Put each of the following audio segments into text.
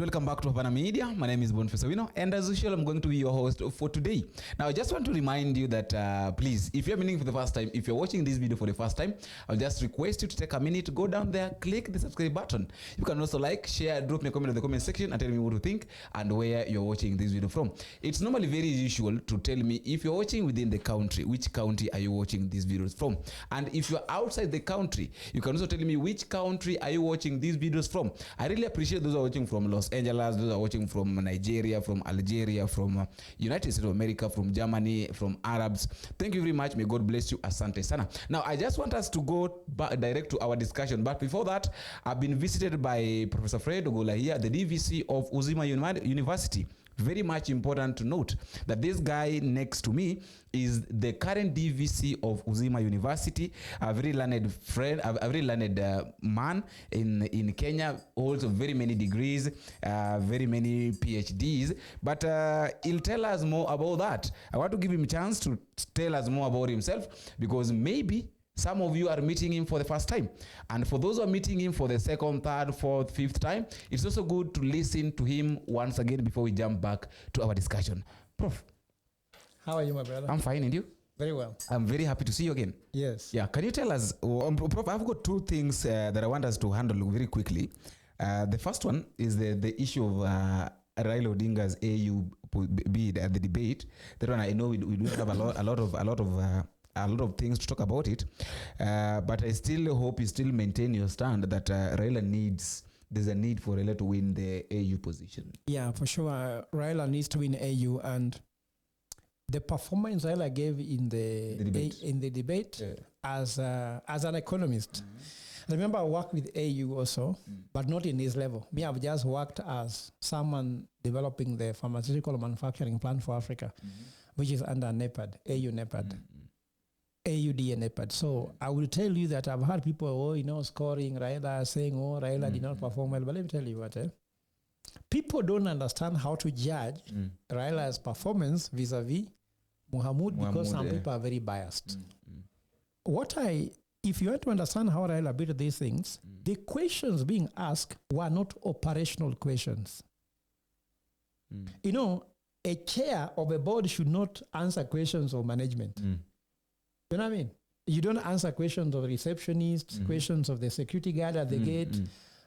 Welcome back to Havana Media. My name is Prof. And as usual, I'm going to be your host for today. Now, I just want to remind you that, please, if you're meeting for the first time, if you're watching this video for the first time, I'll just request you to take a minute, go down there, click the subscribe button. You can also like, share, drop me a comment in the comment section and tell me what you think and where you're watching this video from. It's normally very usual to tell me if you're watching within the country, which county are you watching these videos from? And if you're outside the country, you can also tell me which country are you watching these videos from. I really appreciate those who are watching from Los Angeles, those are watching from Nigeria, from Algeria, from United States of America, from Germany, from Arabs. Thank you very much. May God bless you. Asante sana. Now, I just want us to go back direct to our discussion. But before that, I've been visited by Professor Ogola here, the DVC of Uzima University. Very much important to note that this guy next to me is the current DVC of Uzima University, a very learned friend, a very learned man in Kenya, holds very many degrees, very many PhDs, but he'll tell us more about that. I want to give him a chance to tell us more about himself, because maybe some of you are meeting him for the first time. And for those who are meeting him for the second, third, fourth, fifth time, it's also good to listen to him once again before we jump back to our discussion. Prof. How are you, my brother? I'm fine, and you? Very well. I'm very happy to see you again. Yes. Yeah, can you tell us, Prof, I've got two things that I want us to handle very quickly. The first one is the issue of Raila Odinga's AU bid at the debate. That one, I know we do have a lot of things to talk about it, but I still hope you still maintain your stand that there's a need for Raila to win the AU position. Yeah, for sure. Raila needs to win AU, and the performance Raila gave in the debate yeah, as an economist. I remember I worked with AU also, but not in this level. Me, I've just worked as someone developing the pharmaceutical manufacturing plan for Africa, which is under NEPAD, AU NEPAD. AUD and NEPAD. So I will tell you that I've heard people, scoring Raila, saying, Raila did not perform well. But let me tell you what, people don't understand how to judge Raila's performance vis-a-vis Mohamud, because some people are very biased. If you want to understand how Raila built these things, the questions being asked were not operational questions. A chair of a board should not answer questions of management. You know what I mean? You don't answer questions of receptionists, questions of the security guard at the gate.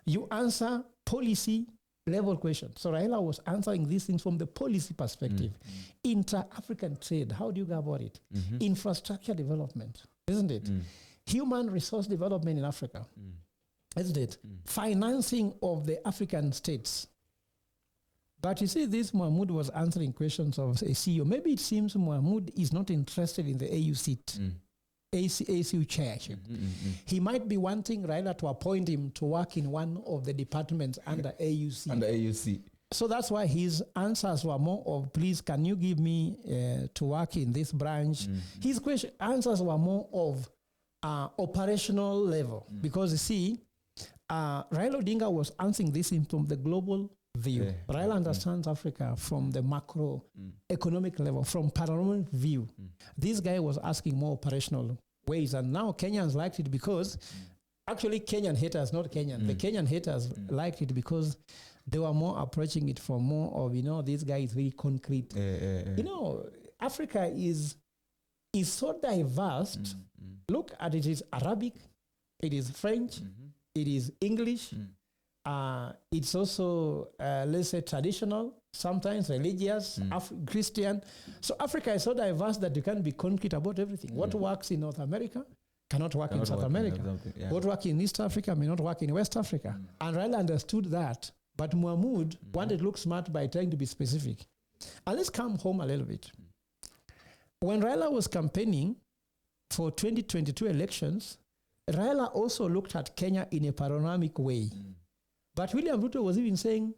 You answer policy level questions. So Raila was answering these things from the policy perspective. Inter-African trade, how do you go about it? Infrastructure development, isn't it? Human resource development in Africa, isn't it? Financing of the African states. But you see, this Mohamud was answering questions of a CEO. Maybe it seems Mohamud is not interested in the AU seat, ACU chairship. He might be wanting Raila to appoint him to work in one of the departments under AUC. Under AUC. So that's why his answers were more of, please, can you give me to work in this branch? His answers were more of operational level. Because you see, Raila Odinga was answering this from the global view. Raila understands Africa from the macro economic level, from panoramic view. This guy was asking more operational ways, and now Kenyans liked it because actually Kenyan haters, not Kenyan. The Kenyan haters liked it because they were more approaching it from more of, this guy is very concrete. Africa is so diverse. Look at it, is Arabic, it is French, it is English. It's also, let's say, traditional, sometimes religious, Christian. So Africa is so diverse that you can't be concrete about everything. What works in North America cannot work in South America. What works in East Africa may not work in West Africa. And Raila understood that. But Mohamud wanted to look smart by trying to be specific. And let's come home a little bit. When Raila was campaigning for 2022 elections, Raila also looked at Kenya in a panoramic way. But William Ruto was even saying,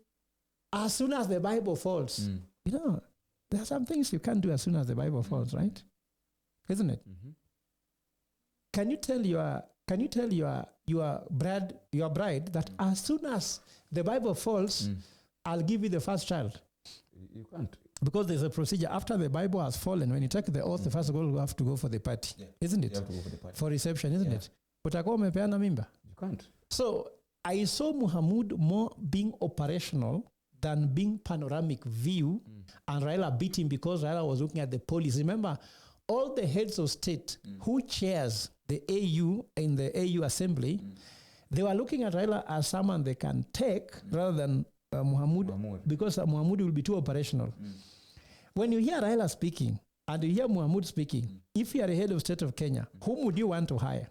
as soon as the Bible falls, there are some things you can't do as soon as the Bible falls, right? Isn't it? Can you tell your bride that as soon as the Bible falls, I'll give you the first child? You can't. Because there's a procedure. After the Bible has fallen, when you take the oath, the first of all, you have to go for the party. Isn't it? You have to go for the party. For reception, isn't it? Utakuwa umepeana mimba. You can't. So I saw Mohamud more being operational than being panoramic view, and Raila beat him because Raila was looking at the policy. Remember, all the heads of state who chairs the AU in the AU assembly, they were looking at Raila as someone they can take rather than Mohamud, because Mohamud will be too operational. When you hear Raila speaking and you hear Mohamud speaking, if you are the head of state of Kenya, whom would you want to hire?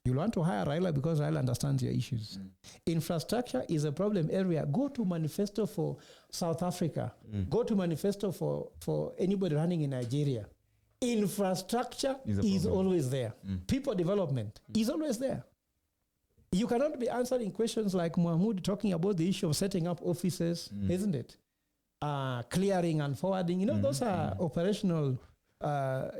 You'll want to hire Raila because Raila understands your issues. Infrastructure is a problem area. Go to manifesto for South Africa. Go to manifesto for anybody running in Nigeria. Infrastructure is always there. People development is always there. You cannot be answering questions like Mohamud talking about the issue of setting up offices, isn't it? Clearing and forwarding. You know, those are operational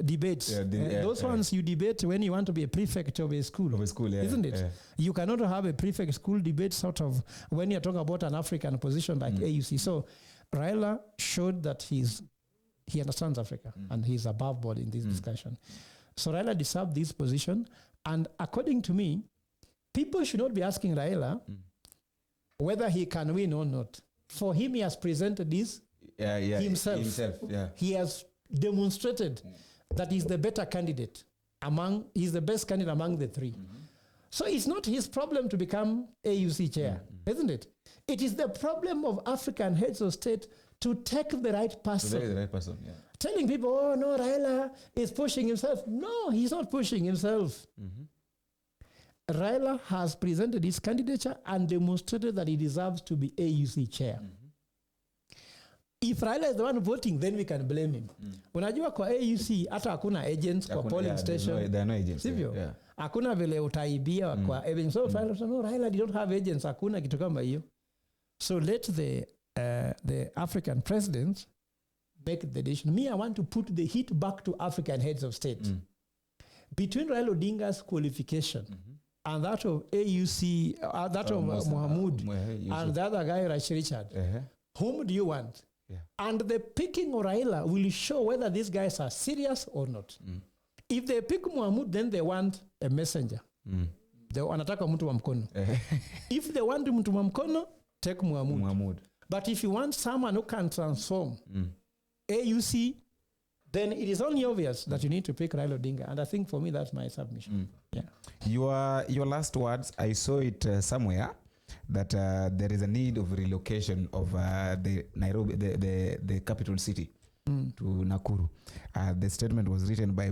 debates. Those ones you debate when you want to be a prefect of a school. Isn't it? You cannot have a prefect school debate sort of when you're talking about an African position like AUC. So Raila showed that he understands Africa and he's above board in this discussion. So Raila deserved this position. And according to me, people should not be asking Raila whether he can win or not. For him, he has presented this himself. He has demonstrated that he's the better candidate he's the best candidate among the three. So it's not his problem to become AUC chair, isn't it? It is the problem of African heads of state to take the right person. Telling people, oh no, Raila is pushing himself. No, he's not pushing himself. Raila has presented his candidature and demonstrated that he deserves to be AUC chair. If Raila is the one voting, then we can blame him. Unajua kwa AUC hata hakuna agents kwa polling station. There are no agents. Sivyo? Hakuna vile utaibia kwa agents. So Raila did not have agents. Hakuna kitu kama hiyo. So let the African presidents make the decision. Me, I want to put the hit back to African heads of state. Between Raila Odinga's qualification and that of AUC, that of Mohamud, and the other guy, Richard, whom do you want? And the picking of Raila will show whether these guys are serious or not. If they pick Mohamud, then they want a messenger. They wanataka mtu wa mkono. If they want mtu wa mkono, take Mohamud. But if you want someone who can transform AUC, then it is only obvious that you need to pick Raila Odinga. And I think for me, that's my submission. Your last words, I saw it somewhere, that there is a need of relocation of the Nairobi, the capital city, to Nakuru. The statement was written by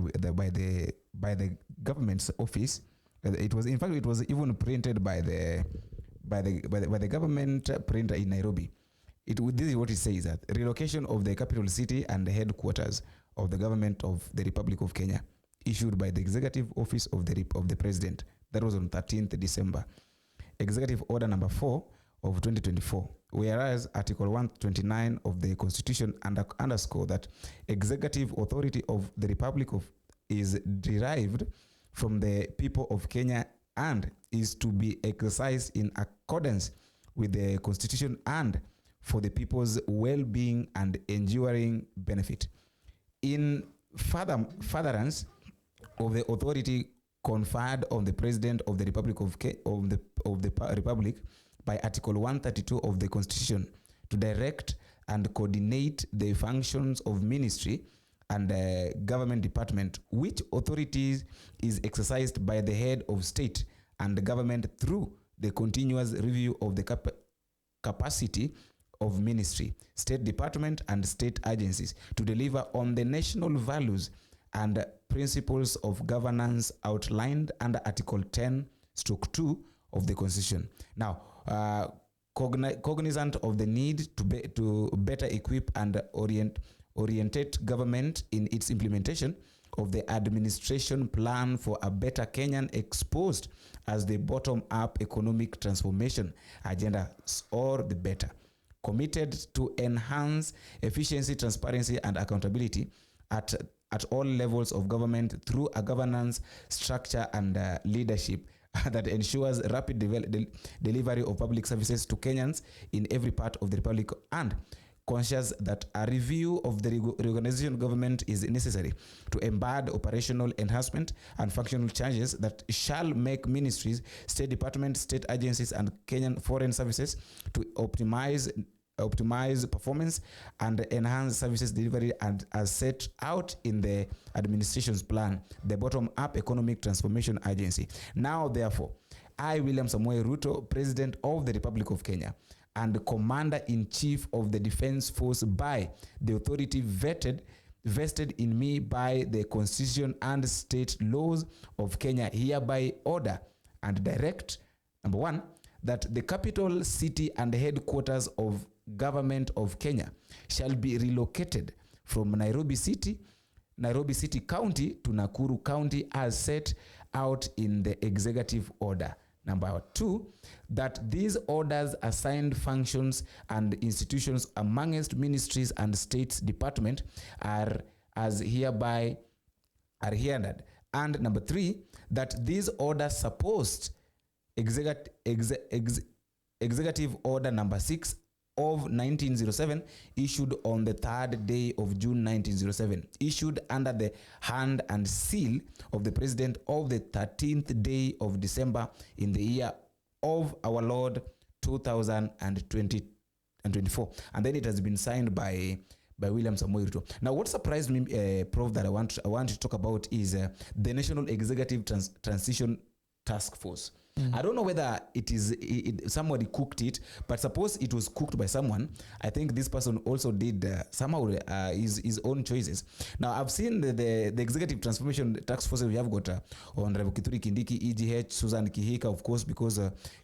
the government's office. It was even printed by the government printer in Nairobi. This is what it says: that relocation of the capital city and the headquarters of the government of the Republic of Kenya, issued by the Executive Office of the President. That was on 13th December. Executive Order number 4 of 2024. Whereas Article 129 of the Constitution underscore that executive authority of the Republic is derived from the people of Kenya and is to be exercised in accordance with the Constitution and for the people's well-being and enduring benefit. In furtherance of the authority conferred on the President of the Republic of the Republic by Article 132 of the Constitution to direct and coordinate the functions of ministry and government department, which authorities is exercised by the head of state and government through the continuous review of the capacity of ministry, state department, and state agencies to deliver on the national values and principles of governance outlined under Article 10(2) of the Constitution. Now, cognizant of the need to better equip and orientate government in its implementation of the administration plan for a better Kenyan exposed as the bottom-up economic transformation agenda, or the better, committed to enhance efficiency, transparency, and accountability at all levels of government through a governance structure and leadership that ensures rapid delivery of public services to Kenyans in every part of the Republic, and conscious that a review of the reorganization of government is necessary to embed operational enhancement and functional changes that shall make ministries, state departments, state agencies, and Kenyan foreign services to optimize optimize performance and enhance services delivery, and as set out in the administration's plan, the bottom-up economic transformation agency. Now, therefore, I, William Samoei Ruto, President of the Republic of Kenya, and Commander-in-Chief of the Defense Force by the authority vested in me by the Constitution and state laws of Kenya, hereby order and direct, number 1, that the capital city and headquarters of government of Kenya shall be relocated from Nairobi City County to Nakuru County as set out in the executive order. Number 2, that these orders assigned functions and institutions amongst ministries and states department are hereby heralded. And number 3, that these orders supposed executive order number 6 of 1907, issued on the 3rd day of June 1907, issued under the hand and seal of the President of the 13th day of December in the year of our Lord 2024, and then it has been signed by William Samoei Ruto. Now, what surprised me, Prof, that I want to talk about is the National Executive Transition Task Force. I don't know whether somebody cooked it, but suppose it was cooked by someone. I think this person also did somehow his own choices. Now, I've seen the Executive Transformation Task Force. We have got Honorable Kithure Kindiki, EGH, Susan Kihika, of course, because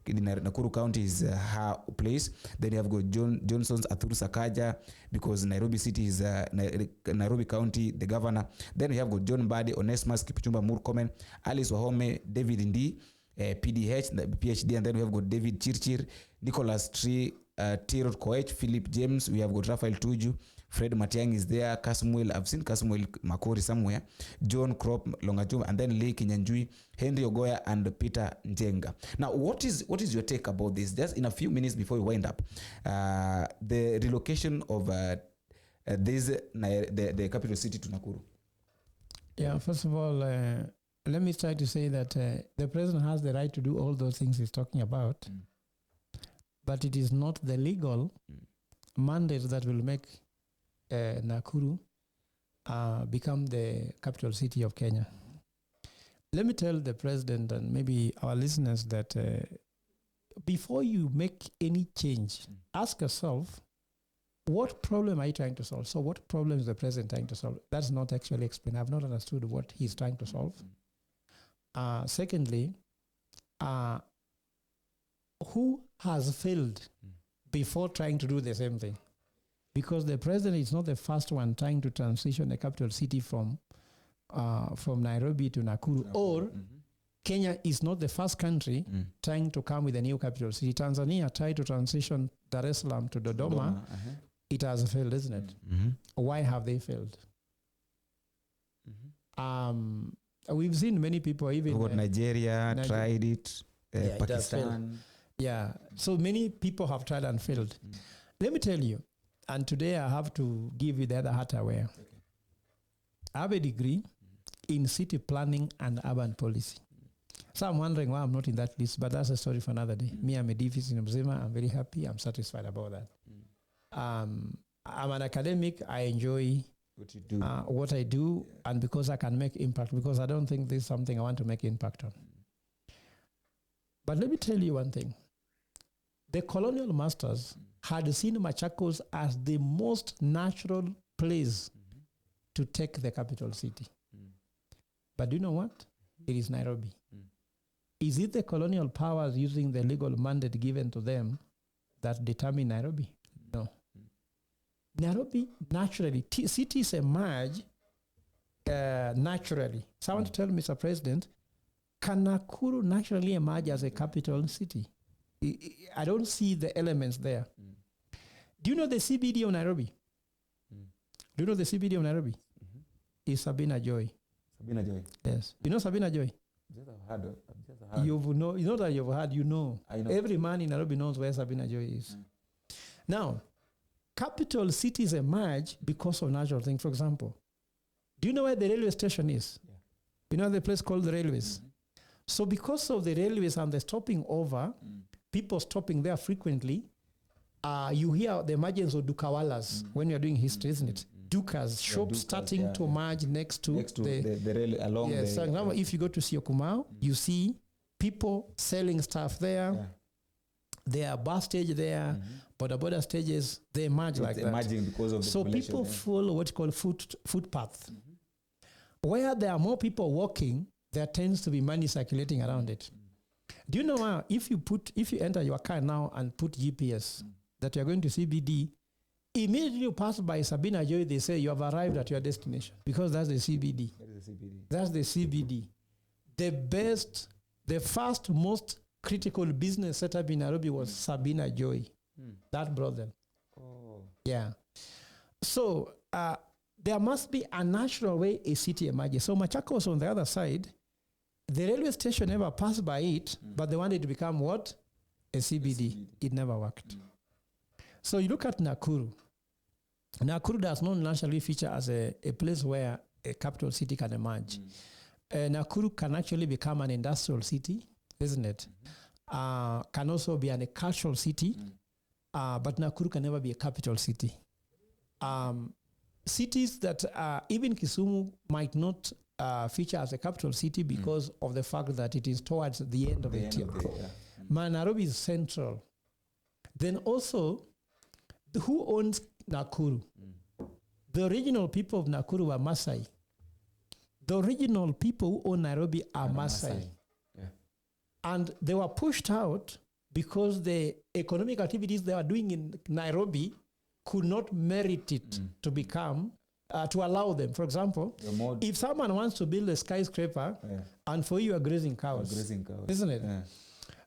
Nakuru County is her place. Then you have got Johnson's Athuru Sakaja, because Nairobi City is Nairobi County, the governor. Then we have got John Mbadi, Onesmus Kipchumba Murkomen, Alice Wahome, David Ndi, PDH, the PhD, and then we have got David Chirchir, Nicholas Tirot Koech, Philip James, we have got Raphael Tuju, Fred Matiang is there, Kasmuel, I've seen Kasmuel Makori somewhere, John Crop Longachum, and then Lee Kinyanjui, Henry Ogoya, and Peter Njenga. Now, what is your take about this? Just in a few minutes before we wind up, the relocation of the capital city to Nakuru. Yeah, first of all, let me try to say that the president has the right to do all those things he's talking about, but it is not the legal mandate that will make Nakuru become the capital city of Kenya. Let me tell the president and maybe our listeners that before you make any change, ask yourself, what problem are you trying to solve? So what problem is the president trying to solve? That's not actually explained. I've not understood what he's trying to solve. Secondly, who has failed before trying to do the same thing? Because the president is not the first one trying to transition the capital city from Nairobi to Nakuru, or Kenya is not the first country trying to come with a new capital city. Tanzania tried to transition Dar es Salaam to Dodoma. It has failed, isn't it? Why have they failed? We've seen many people, even Nigeria tried it, Pakistan. Yeah, so many people have tried and failed. Let me tell you, and today I have to give you the other hat I wear. I have a degree in city planning and urban policy. So I'm wondering why I'm not in that list, but that's a story for another day. Me, I'm a DVC in Mzima. I'm very happy. I'm satisfied about that. I'm an academic. I enjoy what I do, and because I can make impact, because I don't think this is something I want to make impact on. But let me tell you one thing. The colonial masters had seen Machakos as the most natural place to take the capital city. But do you know what? It is Nairobi. Is it the colonial powers using the legal mandate given to them that determine Nairobi? No. Nairobi, naturally, cities emerge naturally. So I want to tell Mr. President, can Nakuru naturally emerge as a capital city? I don't see the elements there. Do you know the CBD of Nairobi? Do you know the CBD of Nairobi? Is Sabina Joy. Sabina Joy. Yes. You know Sabina Joy? You know that you've heard, you know. I know. Every man in Nairobi knows where Sabina Joy is. Now, capital cities emerge because of natural things. For example, do you know where the railway station is? Yeah. You know the place called the railways? So because of the railways and the stopping over, people stopping there frequently, You hear the emergence of dukawalas when you're doing history, isn't it? Dukas, shops starting to merge next to the rail along. Yes, so example, if you go to Syokimau, you see people selling stuff there. Yeah. There are bus stage there, border stages, they merge like that. Emerging because of the so people follow what's called footpath. Where there are more people walking, there tends to be money circulating around it. Do you know if you enter your car now and put GPS that you're going to CBD, immediately you pass by Sabina Joy, they say you have arrived at your destination because that's the CBD. That's the CBD. The best, the first most critical business setup in Nairobi was Sabina Joy, that brother. Oh. Yeah. So there must be a natural way a city emerges. So Machakos on the other side, the railway station never passed by it, but they wanted to become what? A CBD. It never worked. So you look at Nakuru. Nakuru does not naturally feature as a place where a capital city can emerge. Nakuru can actually become an industrial city, isn't it? Can also be a cultural city, but Nakuru can never be a capital city. Cities that even Kisumu might not feature as a capital city because of the fact that it is towards the end of the year. Nairobi is central. Then also, who owns Nakuru? The original people of Nakuru were Maasai. The original people who own Nairobi are Maasai. And they were pushed out because the economic activities they were doing in Nairobi could not merit it to become, to allow them. For example, if someone wants to build a skyscraper and for you are grazing cows, isn't it? Yeah.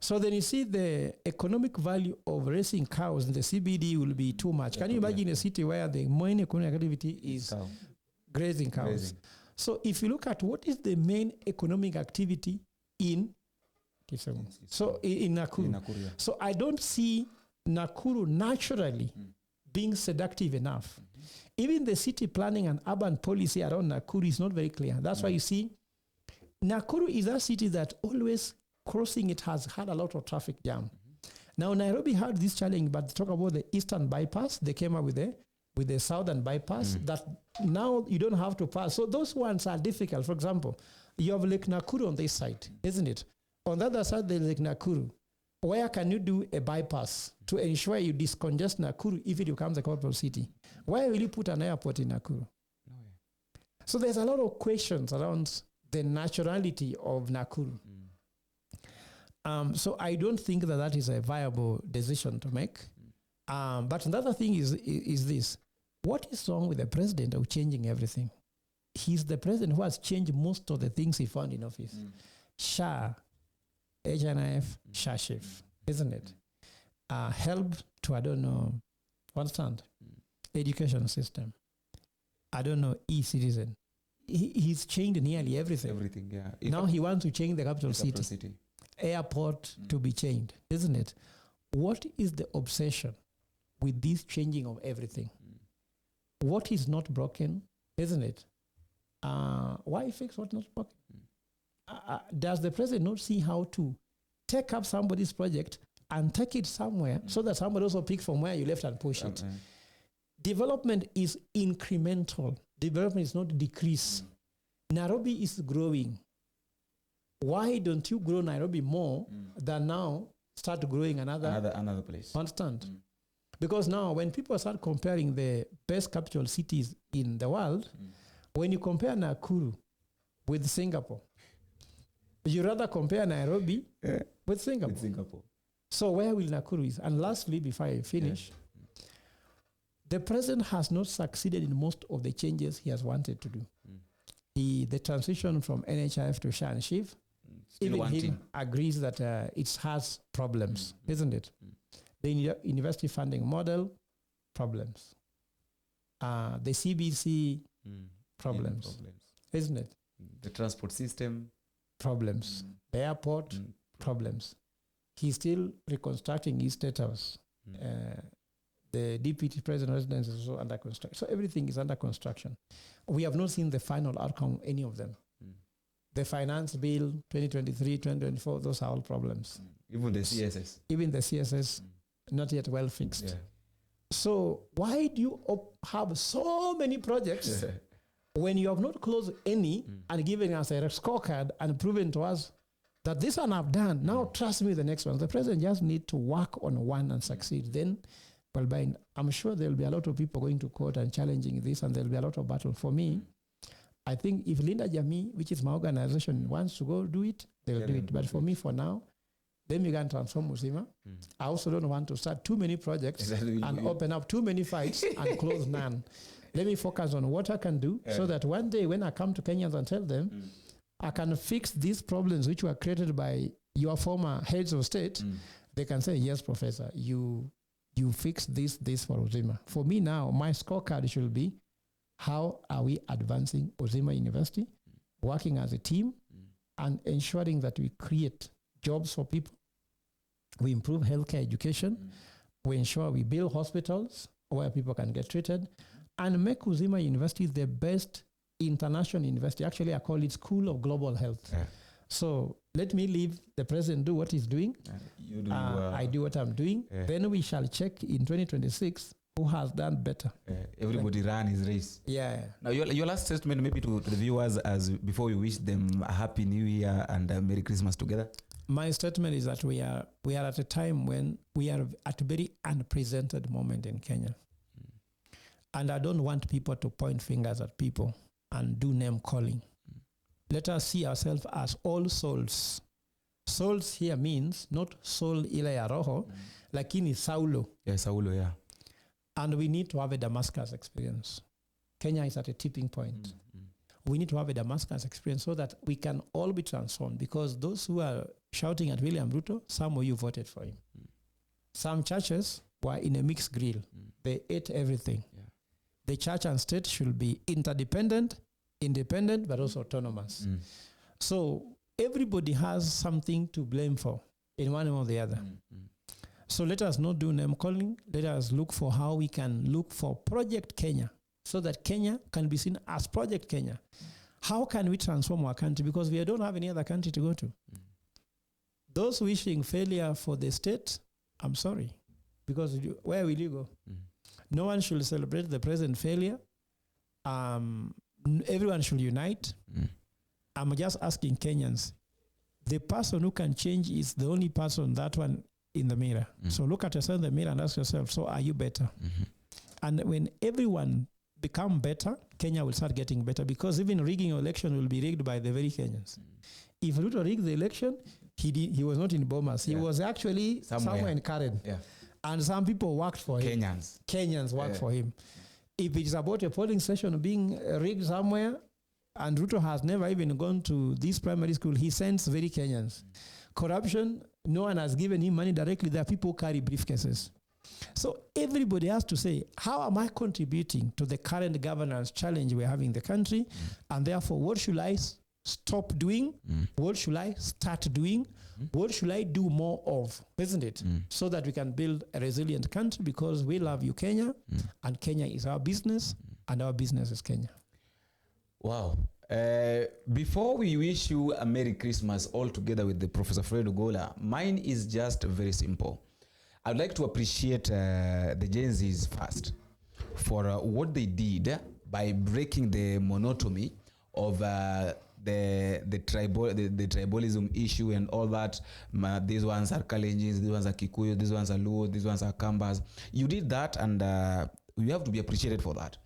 So then you see the economic value of raising cows in the CBD will be too much. Can you imagine a city where the main economic activity is grazing cows? So if you look at what is the main economic activity in Nakuru. Yeah. So I don't see Nakuru naturally being seductive enough. Even the city planning and urban policy around Nakuru is not very clear. That's why you see Nakuru is a city that always crossing it has had a lot of traffic jam. Now Nairobi had this challenge, but talk about the eastern bypass. They came up with the southern bypass that now you don't have to pass. So those ones are difficult. For example, you have Lake Nakuru on this side, isn't it? On the other side, there's Lake Nakuru. Where can you do a bypass to ensure you discongest Nakuru if it becomes a capital city? Why will you put an airport in Nakuru? No way. So there's a lot of questions around the naturality of Nakuru. So I don't think that is a viable decision to make. But another thing is this. What is wrong with the president of changing everything? He's the president who has changed most of the things he found in office. SHA, HNIF, SHASHIF, isn't it? Help to, I don't know, understand, education system. I don't know, e-citizen. He's changed nearly everything. Everything, yeah. Now he wants to change the capital city. Airport to be changed, isn't it? What is the obsession with this changing of everything? What is not broken, isn't it? Why fix what's not broken? Does the president not see how to take up somebody's project and take it somewhere so that somebody also picks from where you left and push it? Development is incremental. Development is not decrease. Nairobi is growing. Why don't you grow Nairobi more than now start growing another place? Understand? Because now when people start comparing the best capital cities in the world, when you compare Nakuru with Singapore, you rather compare Nairobi with Singapore. So where will Nakuru is? And lastly, before I finish, the president has not succeeded in most of the changes he has wanted to do. The transition from NHIF to SHA and SHIF, even him agrees that it has problems, isn't it? The university funding model, problems. The CBC, problems, isn't it? The transport system, problems. The airport, problems. He's still reconstructing his state house. The deputy president residence is also under construction. So everything is under construction. We have not seen the final outcome of any of them. The finance bill, 2023, 2024, those are all problems. Even the CSS. Even the CSS, not yet well fixed. Yeah. So why do you have so many projects when you have not closed any and given us a scorecard and proven to us that this one I've done? Now trust me, the next one. The president just need to work on one and succeed. Then, well, I'm sure there'll be a lot of people going to court and challenging this, and there'll be a lot of battle. For me, I think if Linda Jamii, which is my organization, wants to go do it, they'll do it. But for me, for now, then we can transform Uzima. I also don't want to start too many projects and open up too many fights and close none. Let me focus on what I can do so that one day when I come to Kenyans and tell them, I can fix these problems which were created by your former heads of state, they can say, yes, Professor, you fixed this for Uzima. For me now, my scorecard should be, how are we advancing Uzima University, working as a team, and ensuring that we create jobs for people, we improve healthcare education, we ensure we build hospitals where people can get treated, and make Uzima University the best international university. Actually, I call it School of Global Health. Yeah. So let me leave the president do what he's doing. You do, I do what I'm doing. Yeah. Then we shall check in 2026 who has done better. Everybody ran his race. Yeah. Now, your last statement maybe to the viewers as before we wish them a happy new year and a Merry Christmas together. My statement is that we are at a time when we are at a very unprecedented moment in Kenya. And I don't want people to point fingers at people and do name calling. Let us see ourselves as all souls. Souls here means not soul ile ya roho, lakini Saulo. Yeah, Saulo, yeah. And we need to have a Damascus experience. Kenya is at a tipping point. We need to have a Damascus experience so that we can all be transformed, because those who are shouting at William Ruto, some of you voted for him. Some churches were in a mixed grill. They ate everything. Yeah. The church and state should be interdependent, independent, but also autonomous. So everybody has something to blame for in one or the other. So let us not do name calling. Let us look for how we can look for Project Kenya, so that Kenya can be seen as Project Kenya. How can we transform our country? Because we don't have any other country to go to. Those wishing failure for the state, I'm sorry, because where will you go? No one should celebrate the present failure. Everyone should unite. I'm just asking Kenyans, the person who can change is the only person, that one in the mirror. So look at yourself in the mirror and ask yourself, so are you better? And when everyone become better, Kenya will start getting better, because even rigging an election will be rigged by the very Kenyans. If Ruto rigged the election, he was not in Bomas. He was actually somewhere in Karen. Yeah. And some people worked for him. Kenyans worked for him. If it is about a polling station being rigged somewhere, and Ruto has never even gone to this primary school, he sends very Kenyans. Corruption, no one has given him money directly. There are people who carry briefcases. So everybody has to say, how am I contributing to the current governance challenge we're having in the country? And therefore, what should I stop doing? What should I start doing? What should I do more of, isn't it? So that we can build a resilient country, because we love you, Kenya, and Kenya is our business, and our business is Kenya. Wow. Before we wish you a Merry Christmas all together with the Professor Fred Ogola, mine is just very simple. I'd like to appreciate the Gen Zs first for what they did by breaking the monotony of the tribalism issue and all that. These ones are Kalenjins, these ones are Kikuyu, these ones are Luo, these ones are Kambas. You did that, and you have to be appreciated for that,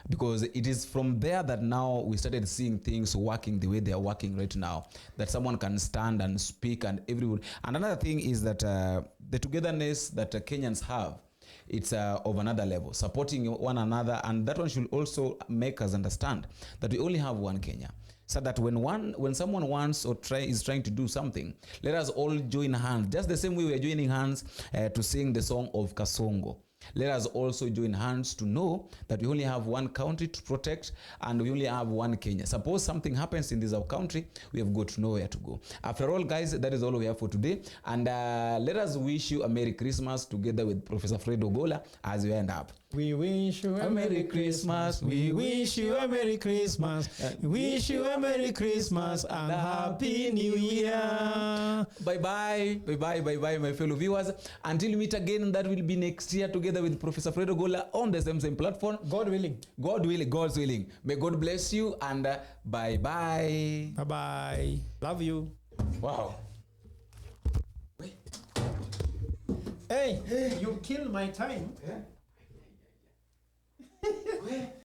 because it is from there that now we started seeing things working the way they are working right now, that someone can stand and speak, and everyone. And another thing is that the togetherness that Kenyans have, it's of another level, supporting one another, and that one should also make us understand that we only have one Kenya. So that when someone wants or is trying to do something, let us all join hands, just the same way we are joining hands to sing the song of Kasongo. Let us also join hands to know that we only have one country to protect, and we only have one Kenya. Suppose something happens in this our country, we have got to know where to go. After all, guys, that is all we have for today. And let us wish you a Merry Christmas together with Professor Fred Ogola as we end up. We wish you a Merry Christmas. We wish you a Merry Christmas. We wish you a Merry Christmas and Happy New Year. Bye-bye. Bye-bye, my fellow viewers. Until we meet again, that will be next year together with Professor Fred Ogola on the same platform. God willing. God's willing. May God bless you and bye-bye. Bye-bye. Love you. Wow. Hey, you killed my time. Yeah.